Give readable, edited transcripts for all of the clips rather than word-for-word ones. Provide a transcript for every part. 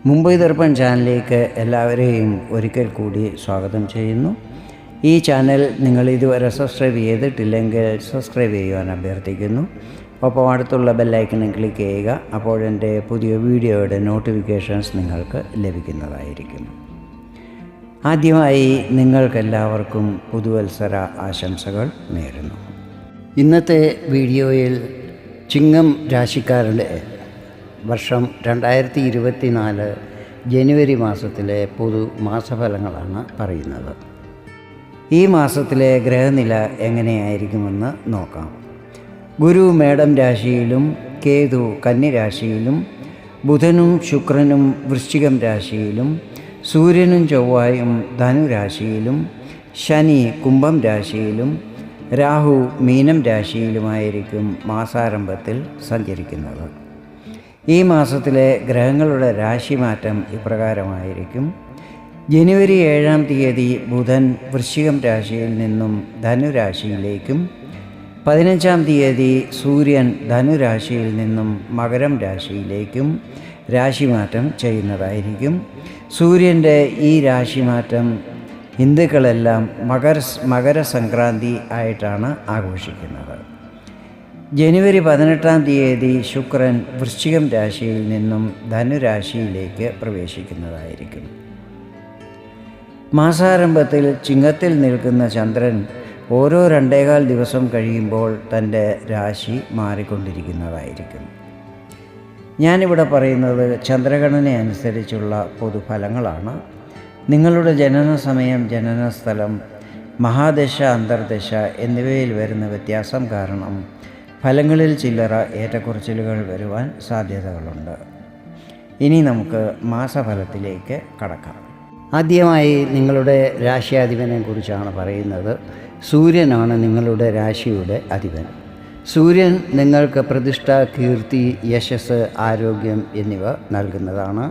മുംബൈ ദർപ്പൺ ചാനലിലേക്ക് എല്ലാവരെയും ഒരിക്കൽ കൂടി സ്വാഗതം ചെയ്യുന്നു. ഈ ചാനൽ നിങ്ങൾ ഇതുവരെ സബ്സ്ക്രൈബ് ചെയ്തിട്ടില്ലെങ്കിൽ സബ്സ്ക്രൈബ് ചെയ്യുവാൻ അഭ്യർത്ഥിക്കുന്നു. ഒപ്പം അടുത്തുള്ള ബെല്ലൈക്കണിൽ ക്ലിക്ക് ചെയ്യുക. അപ്പോഴെൻ്റെ പുതിയ വീഡിയോയുടെ നോട്ടിഫിക്കേഷൻസ് നിങ്ങൾക്ക് ലഭിക്കുന്നതായിരിക്കും. ആദ്യമായി നിങ്ങൾക്കെല്ലാവർക്കും പുതുവത്സര ആശംസകൾ നേരുന്നു. ഇന്നത്തെ വീഡിയോയിൽ ചിങ്ങം രാശിക്കാരുടെ വർഷം 2024 ജനുവരി മാസത്തിലെ പൊതു മാസഫലങ്ങളാണ് പറയുന്നത്. ഈ മാസത്തിലെ ഗ്രഹനില എങ്ങനെയായിരിക്കുമെന്ന് നോക്കാം. ഗുരു മേടം രാശിയിലും കേതു കന്നി രാശിയിലും ബുധനും ശുക്രനും വൃശ്ചികം രാശിയിലും സൂര്യനും ചൊവ്വായും ധനുരാശിയിലും ശനി കുംഭം രാശിയിലും രാഹു മീനം രാശിയിലുമായിരിക്കും മാസാരംഭത്തിൽ സഞ്ചരിക്കുന്നത്. ഈ മാസത്തിലെ ഗ്രഹങ്ങളുടെ രാശിമാറ്റം ഇപ്രകാരമായിരിക്കും. ജനുവരി 7-ാം തീയതി ബുധൻ വൃശ്ചികം രാശിയിൽ നിന്നും ധനുരാശിയിലേക്കും 15-ാം തീയതി സൂര്യൻ ധനുരാശിയിൽ നിന്നും മകരം രാശിയിലേക്കും രാശിമാറ്റം ചെയ്യുന്നതായിരിക്കും. സൂര്യൻ്റെ ഈ രാശിമാറ്റം ഹിന്ദുക്കളെല്ലാം മകരസംക്രാന്തി ആയിട്ടാണ് ആഘോഷിക്കുന്നത്. ജനുവരി 18-ാം തീയതി ശുക്രൻ വൃശ്ചികം രാശിയിൽ നിന്നും ധനുരാശിയിലേക്ക് പ്രവേശിക്കുന്നതായിരിക്കും. മാസാരംഭത്തിൽ ചിങ്ങത്തിൽ നിൽക്കുന്ന ചന്ദ്രൻ ഓരോ 2.25 ദിവസം കഴിയുമ്പോൾ തൻ്റെ രാശി മാറിക്കൊണ്ടിരിക്കുന്നതായിരിക്കും. ഞാനിവിടെ പറയുന്നത് ചന്ദ്രഗണന അനുസരിച്ചുള്ള പൊതുഫലങ്ങളാണ്. നിങ്ങളുടെ ജനന സമയം, ജനനസ്ഥലം, മഹാദശ, അന്തർദശ എന്നിവയിൽ വരുന്ന വ്യത്യാസം കാരണം ഫലങ്ങളിൽ ചില്ലറ ഏറ്റക്കുറച്ചിലുകൾ വരുവാൻ സാധ്യതകളുണ്ട്. ഇനി നമുക്ക് മാസഫലത്തിലേക്ക് കടക്കാം. ആദ്യമായി നിങ്ങളുടെ രാശിയാധിപനെ കുറിച്ചാണ് പറയുന്നത്. സൂര്യനാണ് നിങ്ങളുടെ രാശിയുടെ അധിപൻ. സൂര്യൻ നിങ്ങൾക്ക് പ്രതിഷ്ഠ, കീർത്തി, യശസ്, ആരോഗ്യം എന്നിവ നൽകുന്നതാണ്.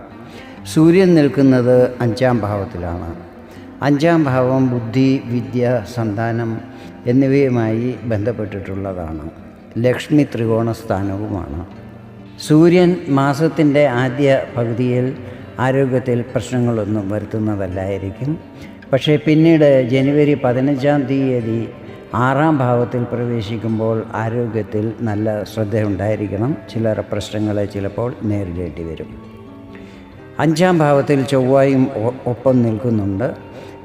സൂര്യൻ നിൽക്കുന്നത് 5-ാം ഭാവത്തിലാണ്. 5-ാം ഭാവം ബുദ്ധി, വിദ്യ, സന്താനം എന്നിവയുമായി ബന്ധപ്പെട്ടിട്ടുള്ളതാണ്. ലക്ഷ്മി ത്രികോണസ്ഥാനവുമാണ്. സൂര്യൻ മാസത്തിൻ്റെ ആദ്യ പകുതിയിൽ ആരോഗ്യത്തിൽ പ്രശ്നങ്ങളൊന്നും വരുത്തുന്നതല്ലായിരിക്കും. പക്ഷേ പിന്നീട് ജനുവരി 15-ാം തീയതി 6-ാം ഭാവത്തിൽ പ്രവേശിക്കുമ്പോൾ ആരോഗ്യത്തിൽ നല്ല ശ്രദ്ധയുണ്ടായിരിക്കണം. ചില്ലറ പ്രശ്നങ്ങളെ ചിലപ്പോൾ നേരിടേണ്ടി വരും. 5-ാം ഭാവത്തിൽ ചൊവ്വയും ഒപ്പം നിൽക്കുന്നുണ്ട്.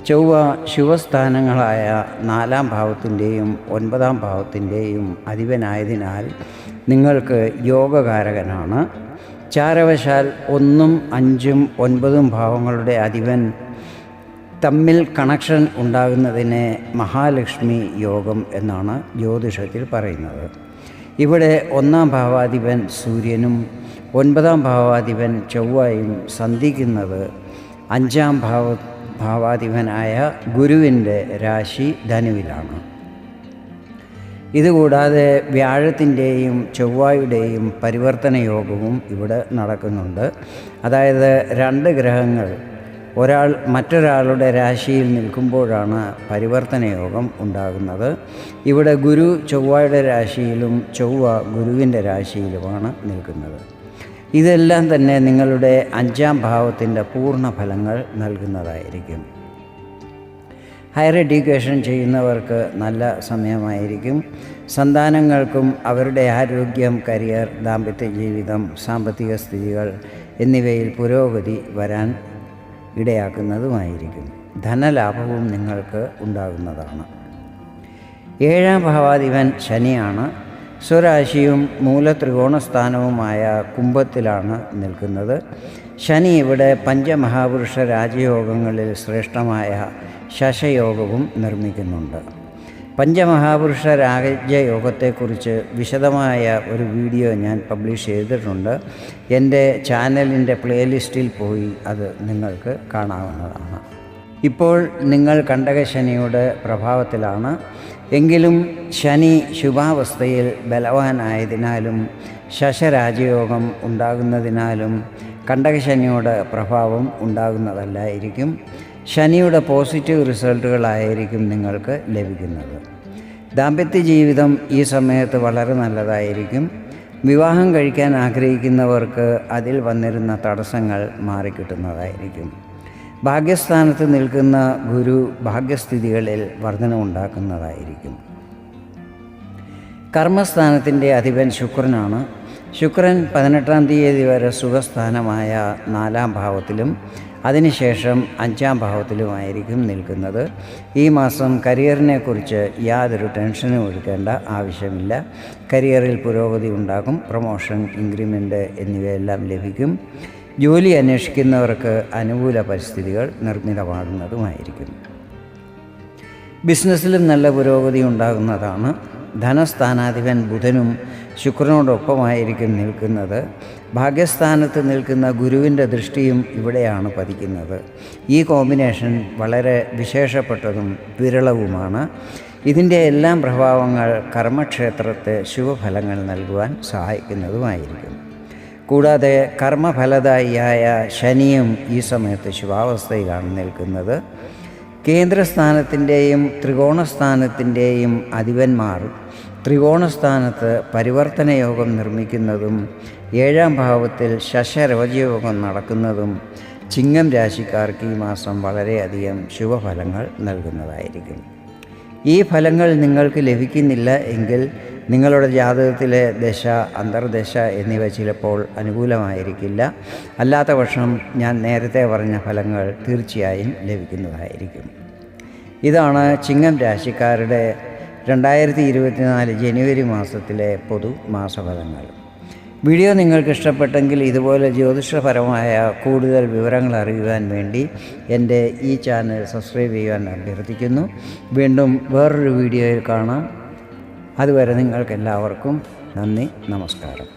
ചൊവ്വ ശുഭസ്ഥാനങ്ങളായ 4-ാം ഭാവത്തിൻ്റെയും 9-ാം ഭാവത്തിൻ്റെയും അധിപനായതിനാൽ നിങ്ങൾക്ക് യോഗകാരകനാണ്. ചാരവശാൽ 1-ഉം 5-ഉം 9-ഉം ഭാവങ്ങളുടെ അധിപൻ തമ്മിൽ കണക്ഷൻ ഉണ്ടാകുന്നതിനെ മഹാലക്ഷ്മി യോഗം എന്നാണ് ജ്യോതിഷത്തിൽ പറയുന്നത്. ഇവിടെ 1-ാം ഭാവാധിപൻ സൂര്യനും 9-ാം ഭാവാധിപൻ ചൊവ്വയും സന്ധിക്കുന്നത് 5-ാം ഭാവാധിപനായ ഗുരുവിൻ്റെ രാശി ധനുവിലാണ്. ഇതുകൂടാതെ വ്യാഴത്തിൻ്റെയും ചൊവ്വയുടെയും പരിവർത്തന യോഗവും ഇവിടെ നടക്കുന്നുണ്ട്. അതായത് 2 ഗ്രഹങ്ങൾ മറ്റൊരാളുടെ രാശിയിൽ നിൽക്കുമ്പോഴാണ് പരിവർത്തന യോഗം ഉണ്ടാകുന്നത്. ഇവിടെ ഗുരു ചൊവ്വയുടെ രാശിയിലും ചൊവ്വ ഗുരുവിൻ്റെ രാശിയിലുമാണ് നിൽക്കുന്നത്. ഇതെല്ലാം തന്നെ നിങ്ങളുടെ 5-ാം ഭാവത്തിൻ്റെ പൂർണ്ണ ഫലങ്ങൾ നൽകുന്നതായിരിക്കും. ഹയർ എഡ്യൂക്കേഷൻ ചെയ്യുന്നവർക്ക് നല്ല സമയമായിരിക്കും. സന്താനങ്ങൾക്കും അവരുടെ ആരോഗ്യം, കരിയർ, ദാമ്പത്യ ജീവിതം, സാമ്പത്തിക സ്ഥിതികൾ എന്നിവയിൽ പുരോഗതി വരാൻ ഇടയാക്കുന്നതുമായിരിക്കും. ധനലാഭവും നിങ്ങൾക്ക് ഉണ്ടാകുന്നതാണ്. 7-ാം ഭാവാധിപൻ ശനിയാണ്. സ്വരാശിയും മൂലത്രികോണസ്ഥാനവുമായ കുംഭത്തിലാണ് നിൽക്കുന്നത്. ശനി ഇവിടെ പഞ്ചമഹാപുരുഷ രാജയോഗങ്ങളിൽ ശ്രേഷ്ഠമായ ശശയോഗവും നിർമ്മിക്കുന്നുണ്ട്. പഞ്ചമഹാപുരുഷ രാജയോഗത്തെക്കുറിച്ച് വിശദമായ ഒരു വീഡിയോ ഞാൻ പബ്ലിഷ് ചെയ്തിട്ടുണ്ട്. എൻ്റെ ചാനലിൻ്റെ പ്ലേലിസ്റ്റിൽ പോയി അത് നിങ്ങൾക്ക് കാണാവുന്നതാണ്. ഇപ്പോൾ നിങ്ങൾ കണ്ടകശനിയുടെ പ്രഭാവത്തിലാണ്. എങ്കിലും ശനി ശുഭാവസ്ഥയിൽ ബലവാനായതിനാലും ശശരാജയോഗം ഉണ്ടാകുന്നതിനാലും കണ്ടകശനിയുടെ പ്രഭാവം ഉണ്ടാകുന്നതല്ലായിരിക്കും. ശനിയുടെ പോസിറ്റീവ് റിസൾട്ടുകളായിരിക്കും നിങ്ങൾക്ക് ലഭിക്കുന്നത്. ദാമ്പത്യ ജീവിതം ഈ സമയത്ത് വളരെ നല്ലതായിരിക്കും. വിവാഹം കഴിക്കാൻ ആഗ്രഹിക്കുന്നവർക്ക് അതിൽ വന്നിരുന്ന തടസ്സങ്ങൾ മാറിക്കിട്ടുന്നതായിരിക്കും. ഭാഗ്യസ്ഥാനത്ത് നിൽക്കുന്ന ഗുരു ഭാഗ്യസ്ഥിതികളിൽ വർധനവുണ്ടാക്കുന്നതായിരിക്കും. കർമ്മസ്ഥാനത്തിൻ്റെ അധിപൻ ശുക്രനാണ്. ശുക്രൻ 18-ാം തീയതി വരെ സുഖസ്ഥാനമായ 4-ാം ഭാവത്തിലും അതിനുശേഷം 5-ാം ഭാവത്തിലുമായിരിക്കും നിൽക്കുന്നത്. ഈ മാസം കരിയറിനെക്കുറിച്ച് യാതൊരു ടെൻഷനും എടുക്കേണ്ട ആവശ്യമില്ല. കരിയറിൽ പുരോഗതി ഉണ്ടാകും. പ്രൊമോഷൻ, ഇൻക്രിമെൻ്റ് എന്നിവയെല്ലാം ലഭിക്കും. ജോലി അന്വേഷിക്കുന്നവർക്ക് അനുകൂല പരിസ്ഥിതികൾ നിർമ്മിതമാകുന്നതുമായിരിക്കും. ബിസിനസ്സിലും നല്ല പുരോഗതി ഉണ്ടാകുന്നതാണ്. ധനസ്ഥാനാധിപൻ ബുധനും ശുക്രനോടൊപ്പമായിരിക്കും നിൽക്കുന്നത്. ഭാഗ്യസ്ഥാനത്ത് നിൽക്കുന്ന ഗുരുവിൻ്റെ ദൃഷ്ടിയും ഇവിടെയാണ് പതിക്കുന്നത്. ഈ കോമ്പിനേഷൻ വളരെ വിശേഷപ്പെട്ടതും വിരളവുമാണ്. ഇതിൻ്റെ എല്ലാം പ്രഭാവങ്ങൾ കർമ്മക്ഷേത്രത്തെ ശുഭഫലങ്ങൾ നൽകുവാൻ സഹായിക്കുന്നതുമായിരിക്കും. കൂടാതെ കർമ്മഫലദായിയായ ശനിയും ഈ സമയത്ത് ശുഭാവസ്ഥയിലാണ് നിൽക്കുന്നത്. കേന്ദ്രസ്ഥാനത്തിൻ്റെയും ത്രികോണസ്ഥാനത്തിൻ്റെയും അധിപന്മാർ ത്രികോണസ്ഥാനത്ത് പരിവർത്തന യോഗം നിർമ്മിക്കുന്നതും 7-ാം ഭാവത്തിൽ ശശരവജയോഗം നടക്കുന്നതും ചിങ്ങം രാശിക്കാർക്ക് ഈ മാസം വളരെയധികം ശുഭഫലങ്ങൾ നൽകുന്നതായിരിക്കും. ഈ ഫലങ്ങൾ നിങ്ങൾക്ക് ലഭിക്കുന്നില്ല എങ്കിൽ നിങ്ങളുടെ ജാതകത്തിലെ ദശ, അന്തർദശ എന്നിവ ചിലപ്പോൾ അനുകൂലമായിരിക്കില്ല. അല്ലാത്ത പക്ഷം ഞാൻ നേരത്തെ പറഞ്ഞ ഫലങ്ങൾ തീർച്ചയായും ലഭിക്കുന്നതായിരിക്കും. ഇതാണ് ചിങ്ങം രാശിക്കാരുടെ 2024 ജനുവരി മാസത്തിലെ പൊതു മാസഫലങ്ങൾ. വീഡിയോ നിങ്ങൾക്ക് ഇഷ്ടപ്പെട്ടെങ്കിൽ ഇതുപോലെ ജ്യോതിഷപരമായ കൂടുതൽ വിവരങ്ങൾ അറിയുവാൻ വേണ്ടി എൻ്റെ ഈ ചാനൽ സബ്സ്ക്രൈബ് ചെയ്യുവാൻ അഭ്യർത്ഥിക്കുന്നു. വീണ്ടും വേറൊരു വീഡിയോയിൽ കാണാം. അതുവരെ നിങ്ങൾക്കെല്ലാവർക്കും നന്ദി, നമസ്കാരം.